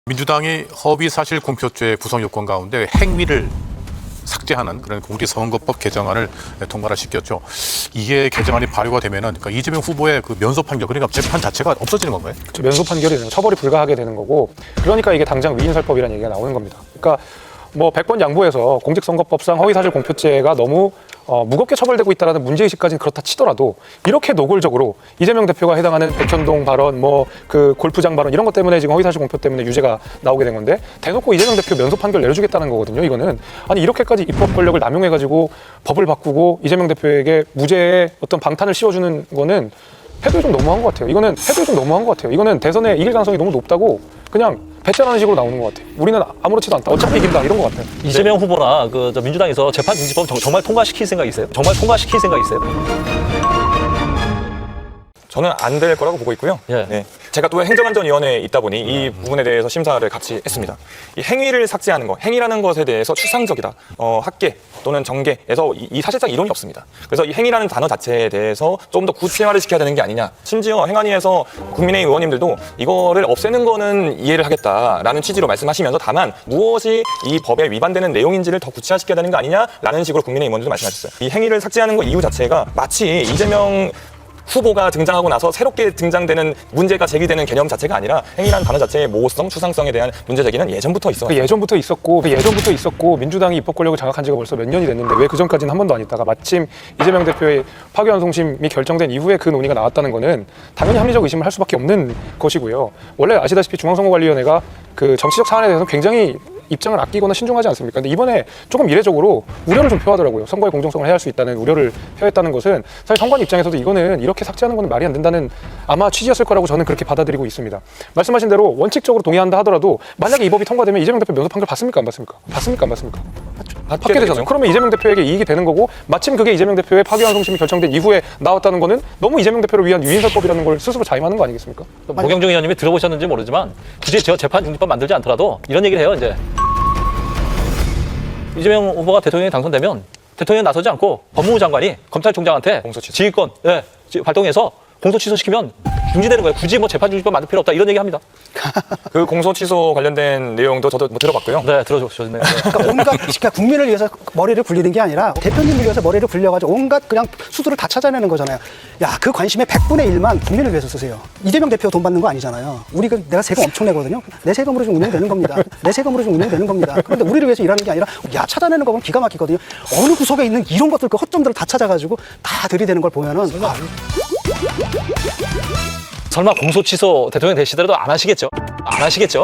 민주당이 허위사실 공표죄 구성 요건 가운데 행위를 삭제하는 그런 공직선거법 개정안을 통과를 시켰죠. 이게 개정안이 발의가 되면은 그러니까 이재명 후보의 그 면소 판결, 그러니까 재판 자체가 없어지는 건가요? 그렇죠. 면소 판결이 되는 처벌이 불가하게 되는 거고, 그러니까 이게 당장 위인설법이라는 얘기가 나오는 겁니다. 그러니까 뭐 100번 양보해서 공직선거법상 허위사실 공표죄가 너무 무겁게 처벌되고 있다는 문제의식까지는 그렇다 치더라도 이렇게 노골적으로 이재명 대표가 해당하는 백현동 발언, 뭐 그 골프장 발언 이런 것 때문에 지금 허위사실 공표 때문에 유죄가 나오게 된 건데 대놓고 이재명 대표 면소 판결 내려주겠다는 거거든요. 이거는 아니 이렇게까지 입법 권력을 남용해가지고 법을 바꾸고 이재명 대표에게 무죄의 어떤 방탄을 씌워주는 거는 해도 좀 너무한 것 같아요. 이거는 대선에 이길 가능성이 너무 높다고 그냥 배째라는 식으로 나오는 것 같아요. 우리는 아무렇지도 않다. 어차피 이긴다. 이런 것 같아요. 이재명 후보나 저 민주당에서 재판 중지법 정말 통과시킬 생각 있어요? 저는 안 될 거라고 보고 있고요. 예. 네. 제가 또 행정안전위원회에 있다 보니 이 부분에 대해서 심사를 같이 했습니다. 이 행위를 삭제하는 것, 행위라는 것에 대해서 추상적이다. 학계 또는 정계에서 이 사실상 이론이 없습니다. 그래서 이 행위라는 단어 자체에 대해서 좀 더 구체화를 시켜야 되는 게 아니냐. 심지어 행안위에서 국민의힘 의원님들도 이거를 없애는 거는 이해를 하겠다라는 취지로 말씀하시면서 다만 무엇이 이 법에 위반되는 내용인지를 더 구체화시켜야 되는 거 아니냐라는 식으로 국민의힘 의원들도 말씀하셨어요. 이 행위를 삭제하는 것 이유 자체가 마치 이재명 후보가 등장하고 나서 새롭게 등장되는 문제가 제기되는 개념 자체가 아니라 행위라는 단어 자체의 모호성, 추상성에 대한 문제 제기는 예전부터 있었어요. 예전부터 있었고 민주당이 입법 권력을 장악한 지가 벌써 몇 년이 됐는데 왜 그전까지는 한 번도 안 있다가 마침 이재명 대표의 파기환송심이 결정된 이후에 그 논의가 나왔다는 거는 당연히 합리적 의심을 할 수밖에 없는 것이고요. 원래 아시다시피 중앙선거관리위원회가 그 정치적 사안에 대해서 굉장히 입장을 아끼거나 신중하지 않습니까? 근데 이번에 조금 이례적으로 우려를 좀 표하더라고요. 선거의 공정성을 해할 수 있다는 우려를 표했다는 것은 사실 선관 입장에서도 이거는 이렇게 삭제하는 건 말이 안 된다는 아마 취지였을 거라고 저는 그렇게 받아들이고 있습니다. 말씀하신 대로 원칙적으로 동의한다 하더라도 만약에 이 법이 통과되면 이재명 대표 면소 판결 받습니까? 안 받습니까? 받게 되잖아요. 그러면 이재명 대표에게 이익이 되는 거고 마침 그게 이재명 대표의 파기환송심이 결정된 이후에 나왔다는 거는 너무 이재명 대표를 위한 유인설법이라는 걸 스스로 자임하는 거 아니겠습니까? 모경중 의원님이 들어보셨는지 모르지만 굳이 저 재판 중지법 만들지 않더라도 이런 얘기를 해요. 이제 이재명 후보가 대통령에 당선되면 대통령이 나서지 않고 법무부 장관이 검찰총장한테 지휘권 발동해서 공소 취소시키면 중지되는 거예요. 굳이 뭐 재판 중지법 만들 필요 없다 이런 얘기합니다. 그 공소 취소 관련된 내용도 저도 들어봤고요. 네, 들어줬네요. 그러니까 국민을 위해서 머리를 굴리는 게 아니라 대표님을 위해서 머리를 굴려가지고 온갖 그냥 수두를 다 찾아내는 거잖아요. 야, 그 관심의 100분의 1만 국민을 위해서 쓰세요. 이재명 대표 돈 받는 거 아니잖아요. 내가 세금 엄청 내거든요. 내 세금으로 좀 운영되는 겁니다. 그런데 우리를 위해서 일하는 게 아니라 찾아내는 거 보면 기가 막히거든요. 어느 구석에 있는 이런 것들 그 허점들을 다 찾아가지고 다 들이대는 걸 보면은 설마 공소 취소 대통령 되시더라도 안 하시겠죠?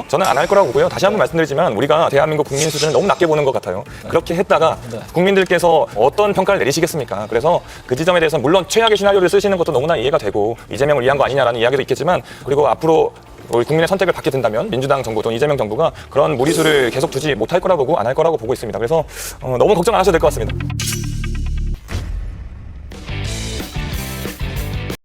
저는 안 할 거라고 보고요. 다시 한번 말씀드리지만 우리가 대한민국 국민 수준을 너무 낮게 보는 것 같아요. 그렇게 했다가 국민들께서 어떤 평가를 내리시겠습니까? 그래서 그 지점에 대해서 물론 최악의 시나리오를 쓰시는 것도 너무나 이해가 되고 이재명을 위한 거 아니냐라는 이야기도 있겠지만 그리고 앞으로 우리 국민의 선택을 받게 된다면 민주당 정부 또는 이재명 정부가 그런 무리수를 계속 두지 못할 거라고 보고 안 할 거라고 보고 있습니다. 그래서 너무 걱정 안 하셔도 될 것 같습니다.